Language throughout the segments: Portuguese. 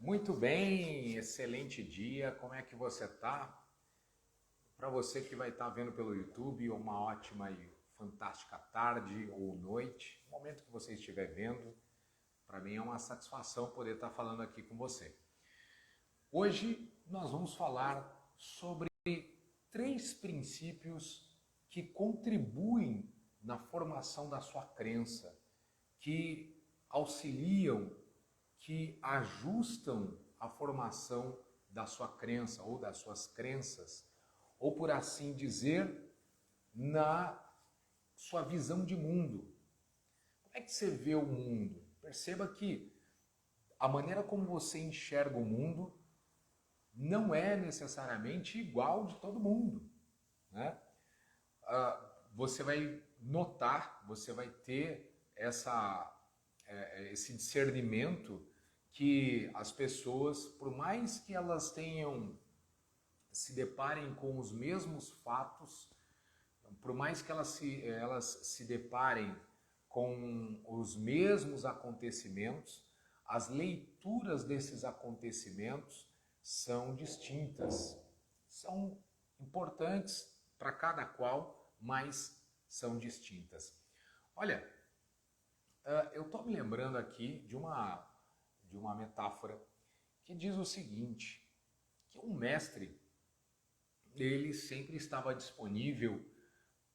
Muito bem, excelente dia. Como é que você tá? Para você que vai estar vendo pelo YouTube, uma ótima e fantástica tarde ou noite, o momento que você estiver vendo, para mim é uma satisfação poder estar falando aqui com você. Hoje nós vamos falar sobre três princípios que contribuem na formação da sua crença, que auxiliam, que ajustam a formação da sua crença ou das suas crenças, ou por assim dizer, na sua visão de mundo. Como é que você vê o mundo? Perceba que a maneira como você enxerga o mundo não é necessariamente igual de todo mundo, né? Você vai notar, você vai ter esse discernimento que as pessoas, por mais que elas tenham, se deparem com os mesmos fatos, por mais que elas se deparem com os mesmos acontecimentos, as leituras desses acontecimentos são distintas, são importantes para cada qual, mas são distintas. Olha, eu estou me lembrando aqui de uma metáfora que diz o seguinte, que um mestre, ele sempre estava disponível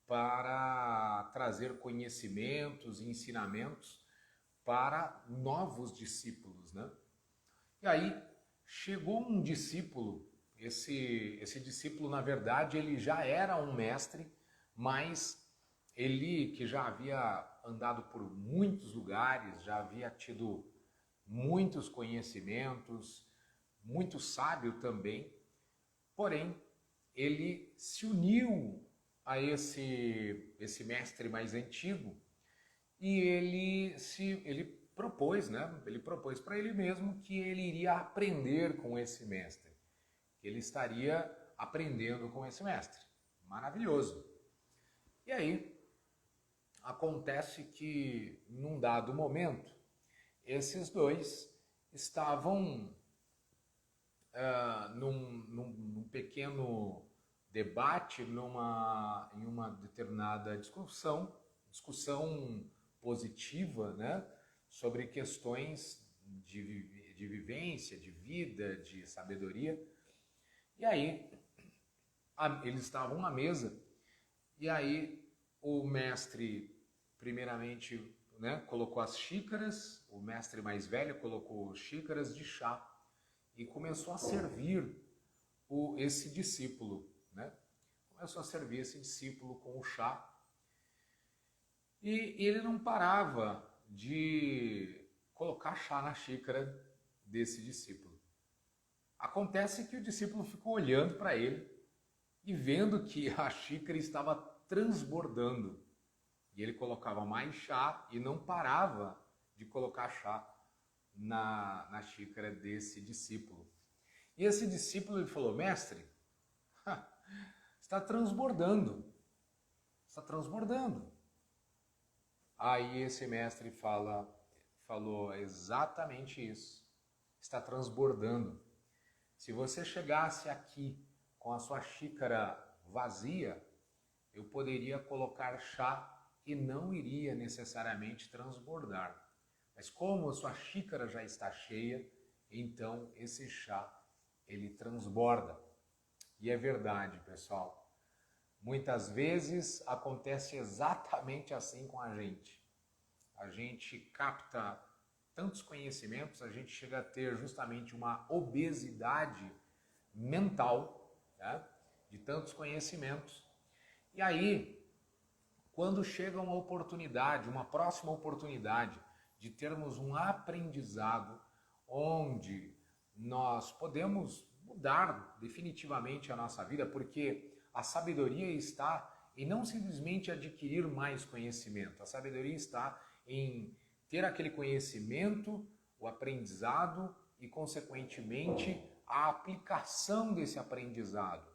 para trazer conhecimentos e ensinamentos para novos discípulos, né? E aí chegou um discípulo, esse discípulo na verdade ele já era um mestre, mas ele que já havia andado por muitos lugares, já havia tido muitos conhecimentos, muito sábio também, porém ele se uniu a esse mestre mais antigo e ele propôs, né? Ele propôs para ele mesmo que ele iria aprender com esse mestre, que ele estaria aprendendo com esse mestre. Maravilhoso. E aí acontece que num dado momento esses dois estavam num pequeno debate, em uma determinada discussão positiva, né, sobre questões de vivência, de vida, de sabedoria. E aí eles estavam à mesa e aí o mestre primeiramente, né, colocou as xícaras, o mestre mais velho colocou xícaras de chá e começou a servir esse discípulo, né? Começou a servir esse discípulo com o chá e ele não parava de colocar chá na xícara desse discípulo. Acontece que o discípulo ficou olhando para ele e vendo que a xícara estava transbordando. E ele colocava mais chá e não parava de colocar chá na xícara desse discípulo. E esse discípulo ele falou: mestre, está transbordando, está transbordando. Aí esse mestre falou exatamente isso, está transbordando. Se você chegasse aqui com a sua xícara vazia, eu poderia colocar chá e não iria necessariamente transbordar. Mas como a sua xícara já está cheia, então esse chá ele transborda. E é verdade, pessoal. Muitas vezes acontece exatamente assim com a gente. A gente capta tantos conhecimentos, a gente chega a ter justamente uma obesidade mental, né, de tantos conhecimentos. E aí, quando chega uma oportunidade, uma próxima oportunidade de termos um aprendizado onde nós podemos mudar definitivamente a nossa vida, porque a sabedoria está em não simplesmente adquirir mais conhecimento, a sabedoria está em ter aquele conhecimento, o aprendizado e, consequentemente, a aplicação desse aprendizado.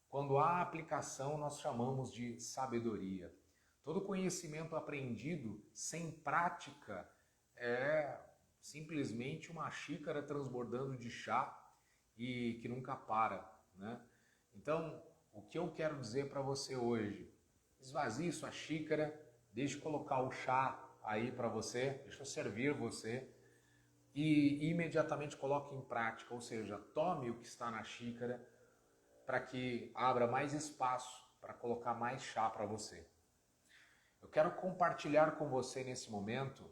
Quando há aplicação, nós chamamos de sabedoria. Todo conhecimento aprendido sem prática é simplesmente uma xícara transbordando de chá e que nunca para, né? Então, o que eu quero dizer para você hoje, esvazie sua xícara, deixe colocar o chá aí para você, deixa eu servir você e imediatamente coloque em prática, ou seja, tome o que está na xícara para que abra mais espaço para colocar mais chá para você. Eu quero compartilhar com você nesse momento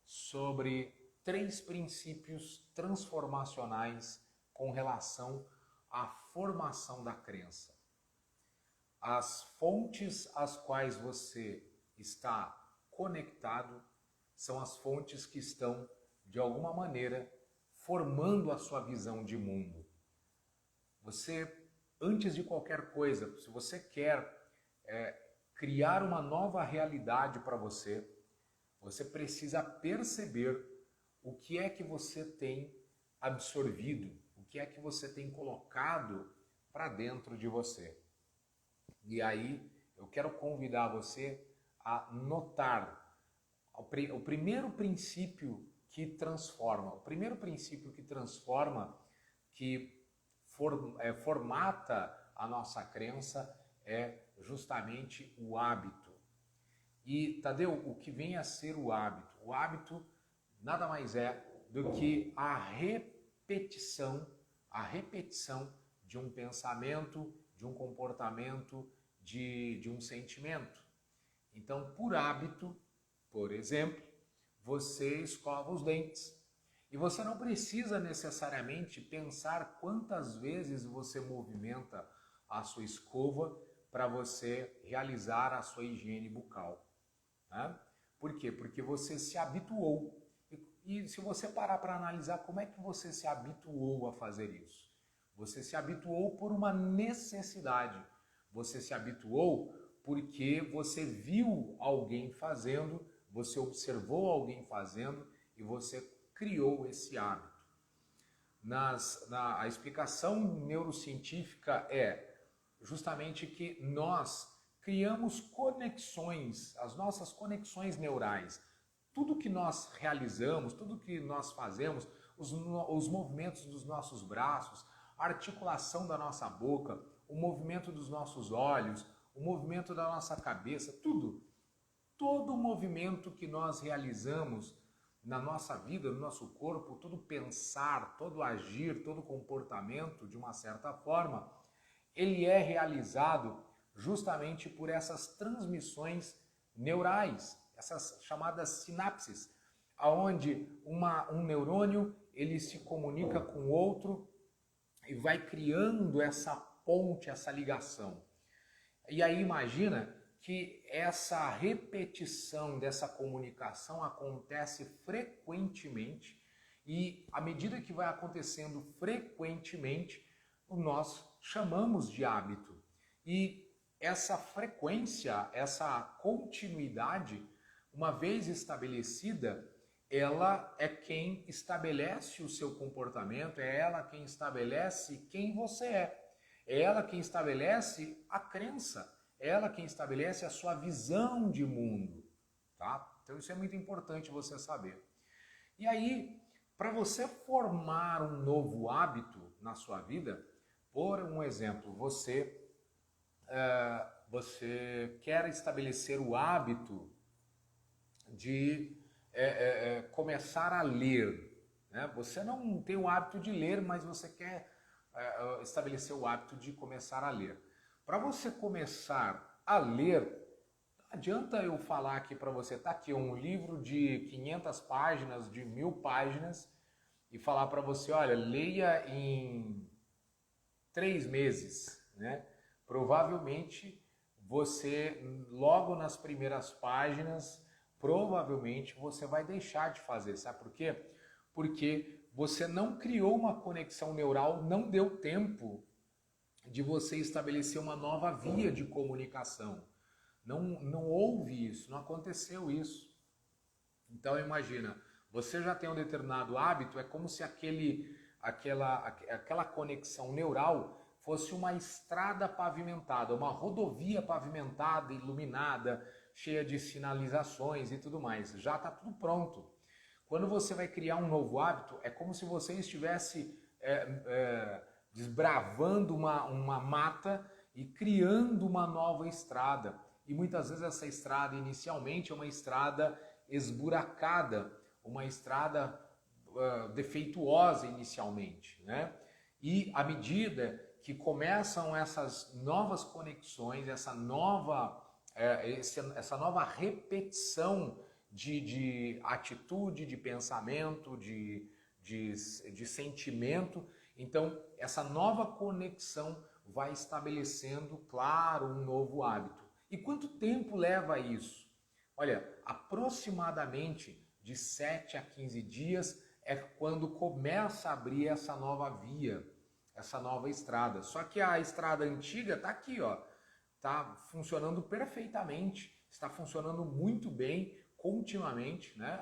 sobre 3 princípios transformacionais com relação à formação da crença. As fontes às quais você está conectado são as fontes que estão, de alguma maneira, formando a sua visão de mundo. Você, antes de qualquer coisa, se você quer criar uma nova realidade para você, você precisa perceber o que é que você tem absorvido, o que é que você tem colocado para dentro de você. E aí eu quero convidar você a notar o primeiro princípio que transforma, que formata a nossa crença é justamente o hábito. E, Tadeu, o que vem a ser o hábito? O hábito nada mais é do que a repetição de um pensamento, de um comportamento, de um sentimento. Então, por hábito, por exemplo, você escova os dentes. E você não precisa necessariamente pensar quantas vezes você movimenta a sua escova para você realizar a sua higiene bucal. Né? Por quê? Porque você se habituou. E se você parar para analisar como é que você se habituou a fazer isso? Você se habituou por uma necessidade. Você se habituou porque você viu alguém fazendo, você observou alguém fazendo e você criou esse hábito. A explicação neurocientífica é justamente que nós criamos conexões, as nossas conexões neurais. Tudo que nós realizamos, tudo que nós fazemos, os movimentos dos nossos braços, a articulação da nossa boca, o movimento dos nossos olhos, o movimento da nossa cabeça, todo o movimento que nós realizamos na nossa vida, no nosso corpo, todo pensar, todo agir, todo comportamento, de uma certa forma, ele é realizado justamente por essas transmissões neurais, essas chamadas sinapses, aonde um neurônio ele se comunica com o outro e vai criando essa ponte, essa ligação. E aí imagina que essa repetição dessa comunicação acontece frequentemente e à medida que vai acontecendo frequentemente, nós chamamos de hábito. E essa frequência, essa continuidade, uma vez estabelecida, ela é quem estabelece o seu comportamento, é ela quem estabelece quem você é ela quem estabelece a crença, é ela quem estabelece a sua visão de mundo, tá? Então isso é muito importante você saber. E aí, para você formar um novo hábito na sua vida, por um exemplo, você quer estabelecer o hábito de começar a ler, né? Você não tem o hábito de ler, mas você quer estabelecer o hábito de começar a ler. Para você começar a ler, não adianta eu falar aqui para você, tá aqui um livro de 500 páginas, de 1000 páginas, e falar para você, olha, leia em 3 meses, né? Provavelmente você, logo nas primeiras páginas, provavelmente você vai deixar de fazer. Sabe por quê? Porque você não criou uma conexão neural, não deu tempo de você estabelecer uma nova via de comunicação. Não houve isso, não aconteceu isso. Então imagina, você já tem um determinado hábito, é como se aquela conexão neural fosse uma estrada pavimentada, uma rodovia pavimentada, iluminada, cheia de sinalizações e tudo mais. Já está tudo pronto. Quando você vai criar um novo hábito, é como se você estivesse desbravando uma mata e criando uma nova estrada. E muitas vezes essa estrada inicialmente é uma estrada esburacada, uma estrada defeituosa inicialmente, né? E à medida que começam essas novas conexões, essa nova repetição de atitude, de pensamento, de sentimento, então essa nova conexão vai estabelecendo, claro, um novo hábito. E quanto tempo leva isso? Olha, aproximadamente de 7 a 15 dias é quando começa a abrir essa nova via, essa nova estrada. Só que a estrada antiga está aqui, ó, está funcionando perfeitamente, está funcionando muito bem, continuamente, né?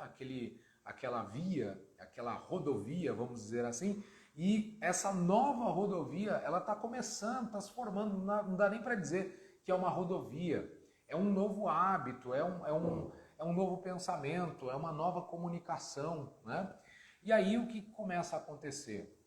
Aquela via, aquela rodovia, vamos dizer assim, e essa nova rodovia, ela está começando, está se formando, não dá nem para dizer que é uma rodovia, é um novo hábito, é um novo pensamento, é uma nova comunicação, né? E aí o que começa a acontecer?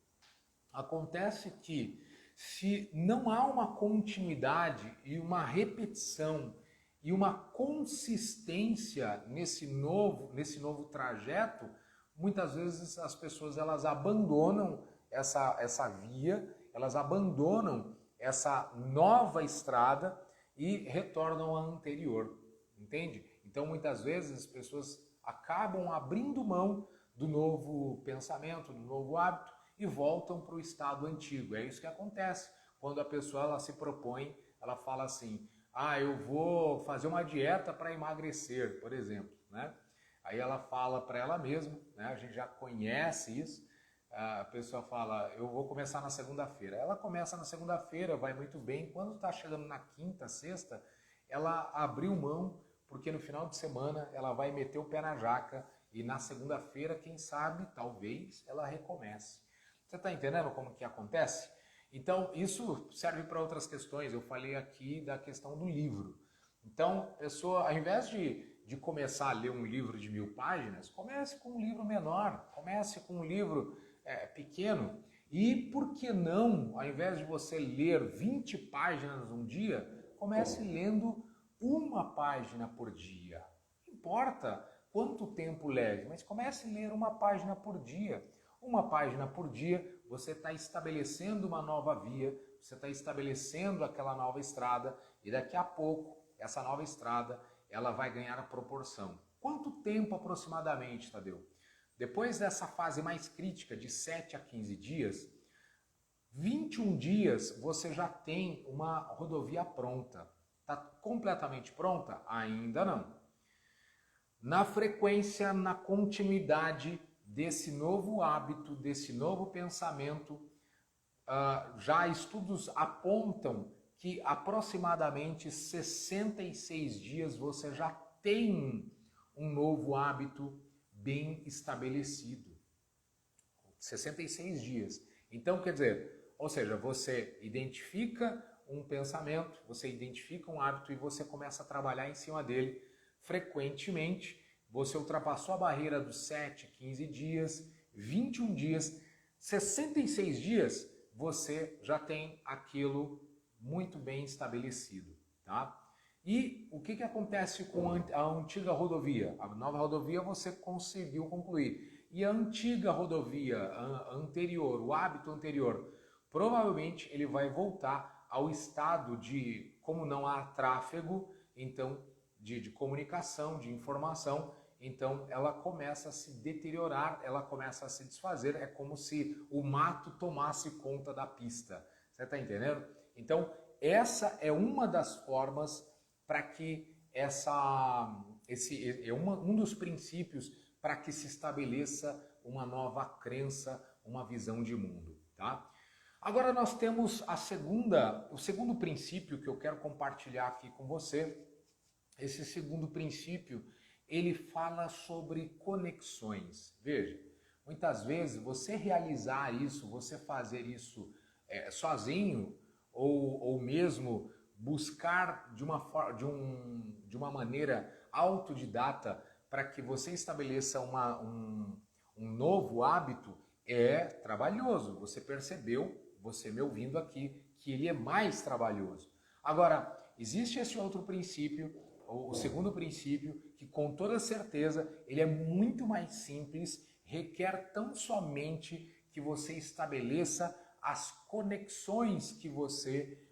Acontece que se não há uma continuidade e uma repetição e uma consistência nesse novo trajeto, muitas vezes as pessoas elas abandonam essa via, elas abandonam essa nova estrada e retornam à anterior, entende? Então muitas vezes as pessoas acabam abrindo mão do novo pensamento, do novo hábito e voltam para o estado antigo. É isso que acontece quando a pessoa ela se propõe, ela fala assim: ah, eu vou fazer uma dieta para emagrecer, por exemplo, né? Aí ela fala para ela mesma, né? A gente já conhece isso. A pessoa fala: eu vou começar na segunda-feira. Ela começa na segunda-feira, vai muito bem. Quando está chegando na quinta, sexta, ela abriu mão, porque no final de semana ela vai meter o pé na jaca e na segunda-feira, quem sabe, talvez, ela recomece. Você está entendendo como que acontece? Então, isso serve para outras questões. Eu falei aqui da questão do livro. Então, a pessoa, ao invés de começar a ler um livro de 1000 páginas, comece com um livro menor, comece com um livro pequeno. E por que não, ao invés de você ler 20 páginas um dia, comece lendo uma página por dia. Não importa quanto tempo leve, mas comece a ler uma página por dia. Uma página por dia, você está estabelecendo uma nova via, você está estabelecendo aquela nova estrada e daqui a pouco essa nova estrada ela vai ganhar a proporção. Quanto tempo aproximadamente, Tadeu? Depois dessa fase mais crítica de 7 a 15 dias, 21 dias você já tem uma rodovia pronta. Está completamente pronta? Ainda não. Na frequência, na continuidade desse novo hábito, desse novo pensamento, já estudos apontam que aproximadamente 66 dias você já tem um novo hábito bem estabelecido. 66 dias. Então, quer dizer, ou seja, você identifica um pensamento, você identifica um hábito e você começa a trabalhar em cima dele frequentemente. Você ultrapassou a barreira dos 7, 15 dias, 21 dias, 66 dias, você já tem aquilo muito bem estabelecido, tá? E o que acontece com a antiga rodovia? A nova rodovia você conseguiu concluir. E a antiga rodovia anterior, o hábito anterior, provavelmente ele vai voltar ao estado de, como não há tráfego, então de comunicação, de informação, então ela começa a se deteriorar, ela começa a se desfazer, é como se o mato tomasse conta da pista. Você está entendendo? Então, essa é uma das formas para que um dos princípios para que se estabeleça uma nova crença, uma visão de mundo, tá? Agora nós temos o segundo princípio que eu quero compartilhar aqui com você. Esse segundo princípio, ele fala sobre conexões. Veja, muitas vezes você realizar isso, você fazer isso sozinho ou mesmo buscar de uma maneira autodidata para que você estabeleça um novo hábito é trabalhoso. Você percebeu, você me ouvindo aqui, que ele é mais trabalhoso. Agora, existe esse outro princípio, o segundo princípio, que com toda certeza ele é muito mais simples, requer tão somente que você estabeleça as conexões que você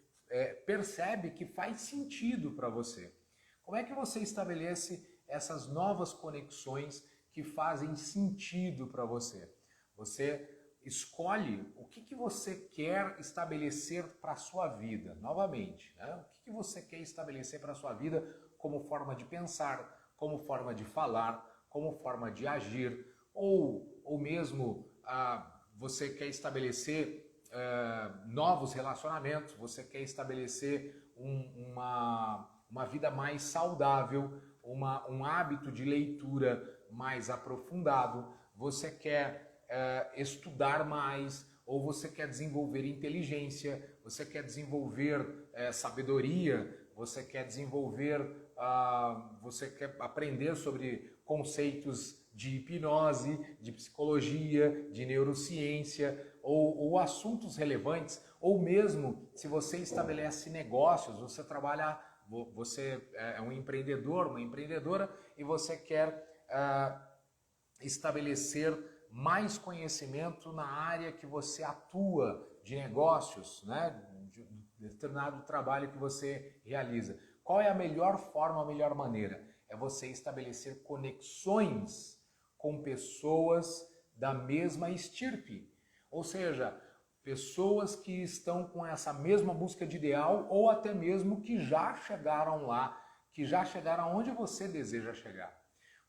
percebe que faz sentido para você. Como é que você estabelece essas novas conexões que fazem sentido para você? Você escolhe o que você quer estabelecer para a sua vida, novamente. Né? O que você quer estabelecer para a sua vida como forma de pensar, como forma de falar, como forma de agir, ou mesmo você quer estabelecer novos relacionamentos, você quer estabelecer uma vida mais saudável, um hábito de leitura mais aprofundado, você quer estudar mais, ou você quer desenvolver inteligência, você quer desenvolver sabedoria, você quer desenvolver, você quer aprender sobre conceitos de hipnose, de psicologia, de neurociência, ou assuntos relevantes, ou mesmo se você estabelece negócios, você é um empreendedor, uma empreendedora, e você quer estabelecer mais conhecimento na área que você atua, de negócios, né? De determinado trabalho que você realiza. Qual é a melhor forma, a melhor maneira? É você estabelecer conexões com pessoas da mesma estirpe. Ou seja, pessoas que estão com essa mesma busca de ideal ou até mesmo que já chegaram lá, que já chegaram onde você deseja chegar.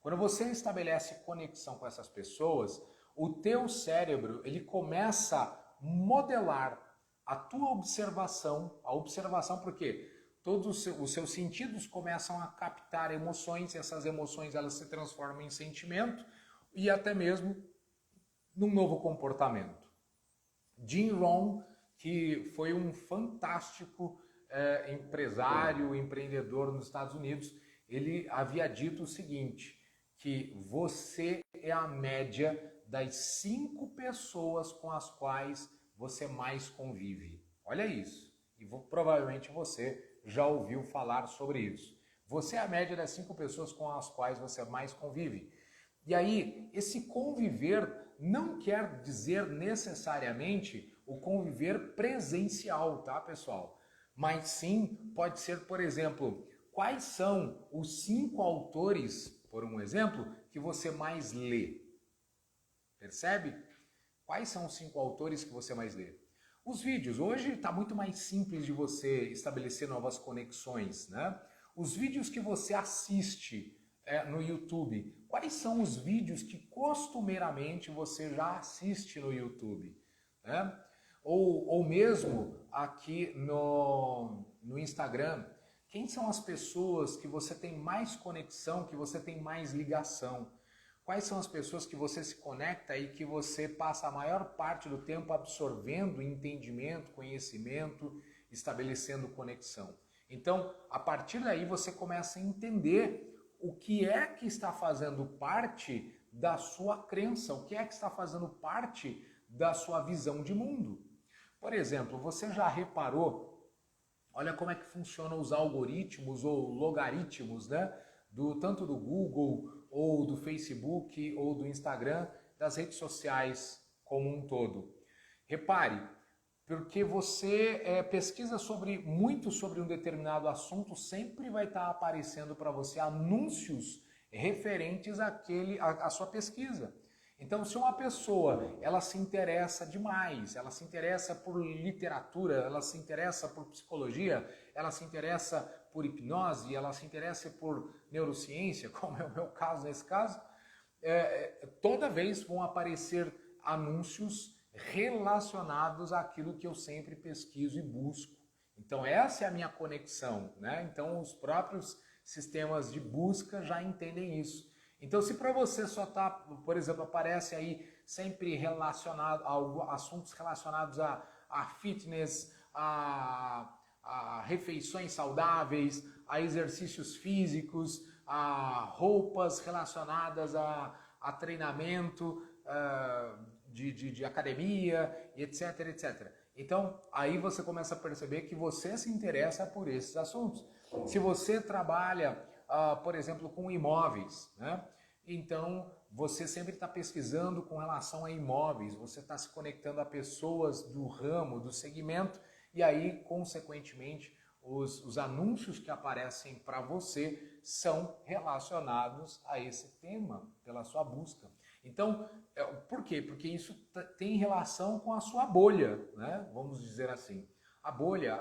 Quando você estabelece conexão com essas pessoas, o teu cérebro ele começa a modelar a tua observação, porque todos os seus sentidos começam a captar emoções, e essas emoções elas se transformam em sentimento e até mesmo num novo comportamento. Jim Rohn, que foi um fantástico empresário, empreendedor nos Estados Unidos, ele havia dito o seguinte, que você é a média das 5 pessoas com as quais você mais convive. Olha isso. E provavelmente você já ouviu falar sobre isso. Você é a média das 5 pessoas com as quais você mais convive. E aí, esse conviver não quer dizer necessariamente o conviver presencial, tá, pessoal? Mas sim, pode ser, por exemplo, quais são os 5 autores, por um exemplo, que você mais lê? Percebe? Quais são os 5 autores que você mais lê? Os vídeos. Hoje está muito mais simples de você estabelecer novas conexões, né? Os vídeos que você assiste no YouTube. Quais são os vídeos que costumeiramente você já assiste no YouTube? Né? Ou mesmo aqui no Instagram. Quem são as pessoas que você tem mais conexão, que você tem mais ligação? Quais são as pessoas que você se conecta e que você passa a maior parte do tempo absorvendo entendimento, conhecimento, estabelecendo conexão? Então, a partir daí você começa a entender o que é que está fazendo parte da sua crença, o que é que está fazendo parte da sua visão de mundo. Por exemplo, você já reparou, olha como é que funcionam os algoritmos ou logaritmos, né? Tanto do Google, ou do Facebook, ou do Instagram, das redes sociais como um todo. Repare, porque você pesquisa muito sobre um determinado assunto, sempre vai estar aparecendo para você anúncios referentes à sua pesquisa. Então, se uma pessoa ela se interessa demais, ela se interessa por literatura, ela se interessa por psicologia, ela se interessa por hipnose, ela se interessa por neurociência, como é o meu caso nesse caso, toda vez vão aparecer anúncios relacionados àquilo que eu sempre pesquiso e busco. Então, essa é a minha conexão, né? Então, os próprios sistemas de busca já entendem isso. Então, se para você só está, por exemplo, aparece aí sempre relacionado a assuntos relacionados a fitness, a refeições saudáveis, a exercícios físicos, a roupas relacionadas a treinamento de academia, etc, etc. Então, aí você começa a perceber que você se interessa por esses assuntos. Se você trabalha, por exemplo, com imóveis, né? Então, você sempre está pesquisando com relação a imóveis, você está se conectando a pessoas do ramo, do segmento, e aí, consequentemente, os anúncios que aparecem para você são relacionados a esse tema, pela sua busca. Então, por quê? Porque isso tem relação com a sua bolha, né? Vamos dizer assim. A bolha,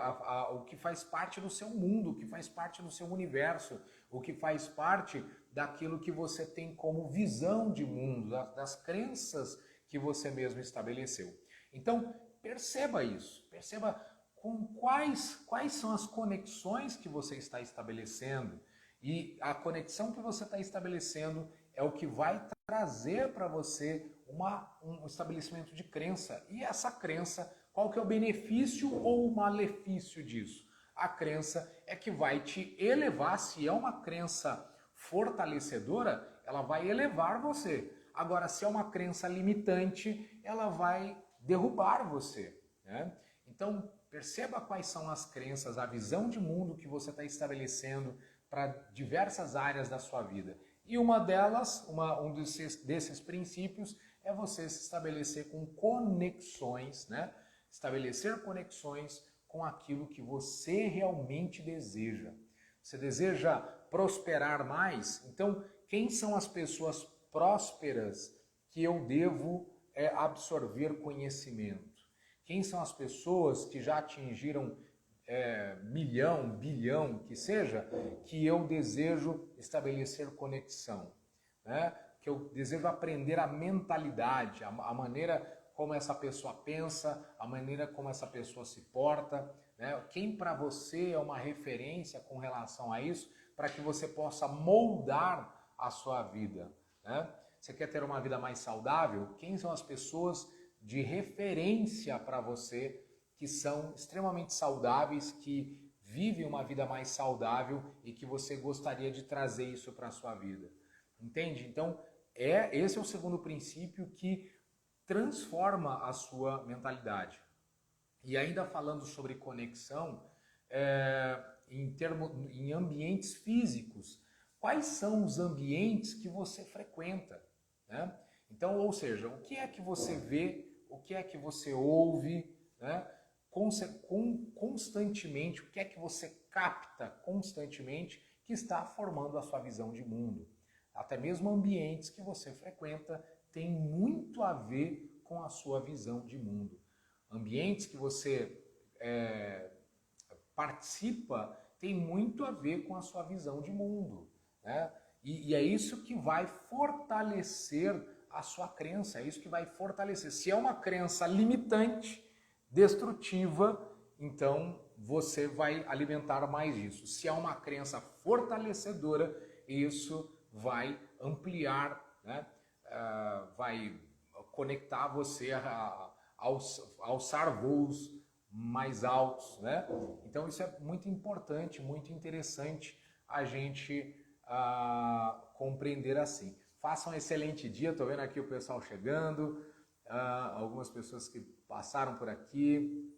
o que faz parte do seu mundo, o que faz parte do seu universo, o que faz parte daquilo que você tem como visão de mundo, das crenças que você mesmo estabeleceu. Então, perceba isso, perceba com quais são as conexões que você está estabelecendo, e a conexão que você está estabelecendo é o que vai trazer para você um estabelecimento de crença. E essa crença, qual que é o benefício ou o malefício disso? A crença é que vai te elevar. Se é uma crença fortalecedora, ela vai elevar você. Agora, se é uma crença limitante, ela vai derrubar você, né? Então, perceba quais são as crenças, a visão de mundo que você está estabelecendo para diversas áreas da sua vida. E uma delas, um desses princípios, é você se estabelecer com conexões, né? Estabelecer conexões com aquilo que você realmente deseja. Você deseja prosperar mais? Então, quem são as pessoas prósperas que eu devo absorver conhecimento? Quem são as pessoas que já atingiram milhão, bilhão, que seja, que eu desejo estabelecer conexão, né? Que eu desejo aprender a mentalidade, a maneira como essa pessoa pensa, a maneira como essa pessoa se porta, né? Quem para você é uma referência com relação a isso, para que você possa moldar a sua vida, né? Você quer ter uma vida mais saudável? Quem são as pessoas de referência para você que são extremamente saudáveis, que vivem uma vida mais saudável e que você gostaria de trazer isso para a sua vida? Entende? Então, esse é o segundo princípio que transforma a sua mentalidade. E ainda falando sobre conexão, em ambientes físicos, quais são os ambientes que você frequenta, né? Então, ou seja, o que é que você vê, o que é que você ouve, né? Constantemente, o que é que você capta constantemente que está formando a sua visão de mundo. Até mesmo ambientes que você frequenta têm muito a ver com a sua visão de mundo. Ambientes que você participa tem muito a ver com a sua visão de mundo, né? E é isso que vai fortalecer a sua crença, é isso que vai fortalecer. Se é uma crença limitante, destrutiva, então você vai alimentar mais isso. Se é uma crença fortalecedora, isso vai ampliar, né? Vai conectar você a alçar voos mais altos, né? Então isso é muito importante, muito interessante a gente compreender assim. Faça um excelente dia, estou vendo aqui o pessoal chegando, algumas pessoas que passaram por aqui.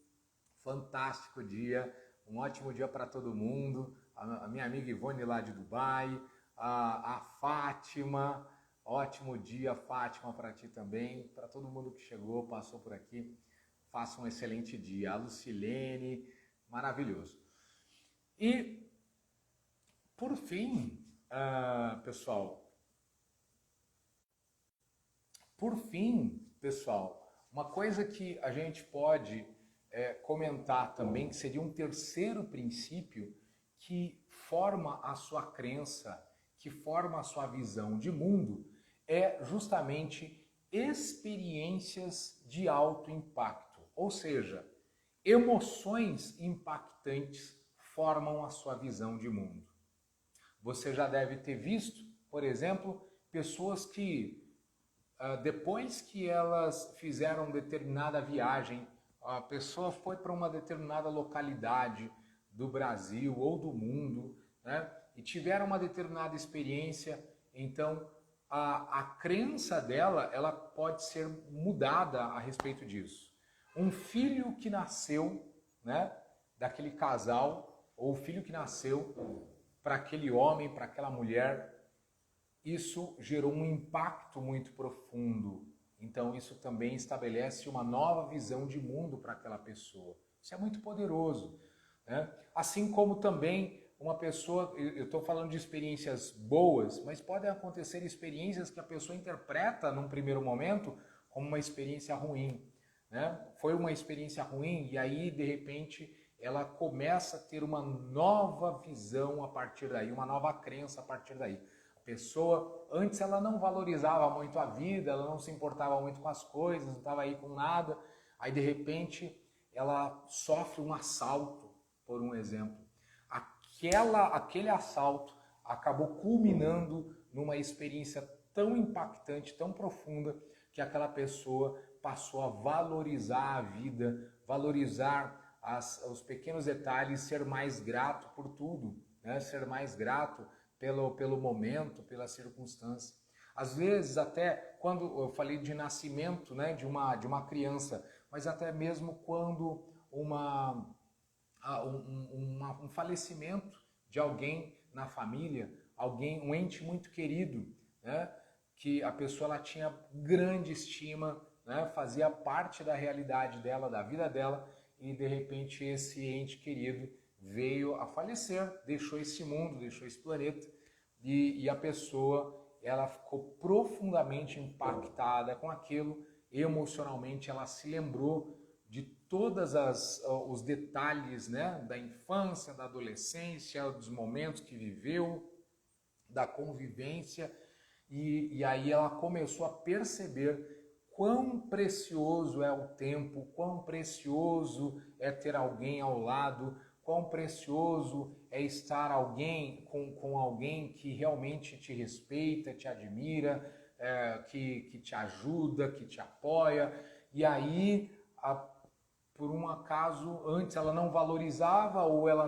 Fantástico dia, um ótimo dia para todo mundo. A minha amiga Ivone lá de Dubai, a Fátima, ótimo dia, Fátima, para ti também, para todo mundo que chegou, passou por aqui. Faça um excelente dia. A Lucilene, maravilhoso. E, por fim, pessoal, uma coisa que a gente pode comentar também, que seria um terceiro princípio que forma a sua crença, que forma a sua visão de mundo, é justamente experiências de alto impacto. Ou seja, emoções impactantes formam a sua visão de mundo. Você já deve ter visto, por exemplo, pessoas que depois que elas fizeram determinada viagem, a pessoa foi para uma determinada localidade do Brasil ou do mundo, né? e tiveram uma determinada experiência, então a crença dela, ela pode ser mudada a respeito disso. Um filho que nasceu, né, daquele casal, ou o filho que nasceu para aquele homem, para aquela mulher, isso gerou um impacto muito profundo. Então isso também estabelece uma nova visão de mundo para aquela pessoa. Isso é muito poderoso, né? Assim como também uma pessoa, eu estou falando de experiências boas, mas podem acontecer experiências que a pessoa interpreta num primeiro momento como uma experiência ruim, né? Foi uma experiência ruim e aí de repente ela começa a ter uma nova visão a partir daí, uma nova crença a partir daí. A pessoa, antes ela não valorizava muito a vida, ela não se importava muito com as coisas, não estava aí com nada, aí de repente ela sofre um assalto, por um exemplo. Aquele assalto acabou culminando numa experiência tão impactante, tão profunda, que aquela pessoa passou a valorizar a vida, valorizar os pequenos detalhes, ser mais grato por tudo, né? Ser mais grato pelo momento, pela circunstância. Às vezes, até quando eu falei de nascimento, né, de uma criança, mas até mesmo quando um falecimento de alguém na família, um ente muito querido, né, que a pessoa ela tinha grande estima, né, fazia parte da realidade dela, da vida dela, e de repente esse ente querido veio a falecer, deixou esse mundo, deixou esse planeta, e a pessoa ela ficou profundamente impactada com aquilo, emocionalmente ela se lembrou de todos os detalhes, né, da infância, da adolescência, dos momentos que viveu, da convivência, e aí ela começou a perceber quão precioso é o tempo, quão precioso é ter alguém ao lado, quão precioso é estar com alguém que realmente te respeita, te admira, que te ajuda, que te apoia. E aí, por um acaso, antes ela não valorizava ou ela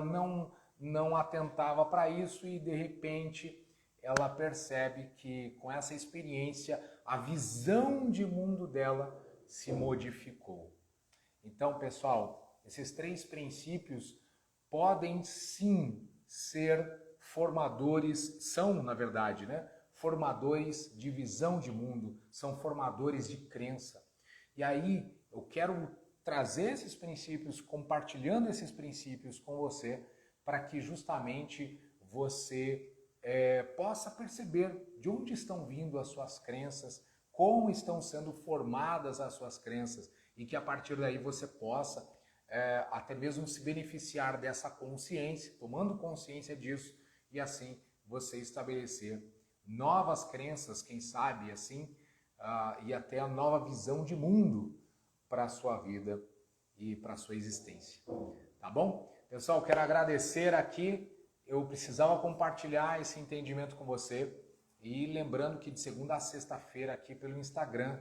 não atentava para isso e de repente ela percebe que com essa experiência a visão de mundo dela se modificou. Então, pessoal, esses 3 princípios podem sim ser formadores, são na verdade, né? Formadores de visão de mundo, são formadores de crença. E aí eu quero trazer esses princípios, compartilhando esses princípios com você, para que justamente você possa perceber de onde estão vindo as suas crenças, como estão sendo formadas as suas crenças e que a partir daí você possa até mesmo se beneficiar dessa consciência, tomando consciência disso e assim você estabelecer novas crenças, quem sabe assim, e até a nova visão de mundo para a sua vida e para a sua existência. Tá bom? Pessoal, quero agradecer aqui. Eu precisava compartilhar esse entendimento com você e lembrando que de segunda a sexta-feira aqui pelo Instagram,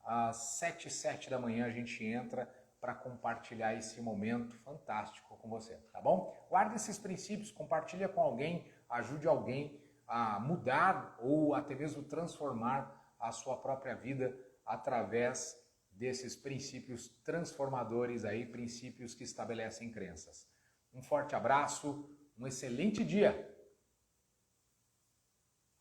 às 7 e 7 da manhã a gente entra para compartilhar esse momento fantástico com você, tá bom? Guarde esses princípios, compartilha com alguém, ajude alguém a mudar ou até mesmo transformar a sua própria vida através desses princípios transformadores aí, princípios que estabelecem crenças. Um forte abraço, um excelente dia!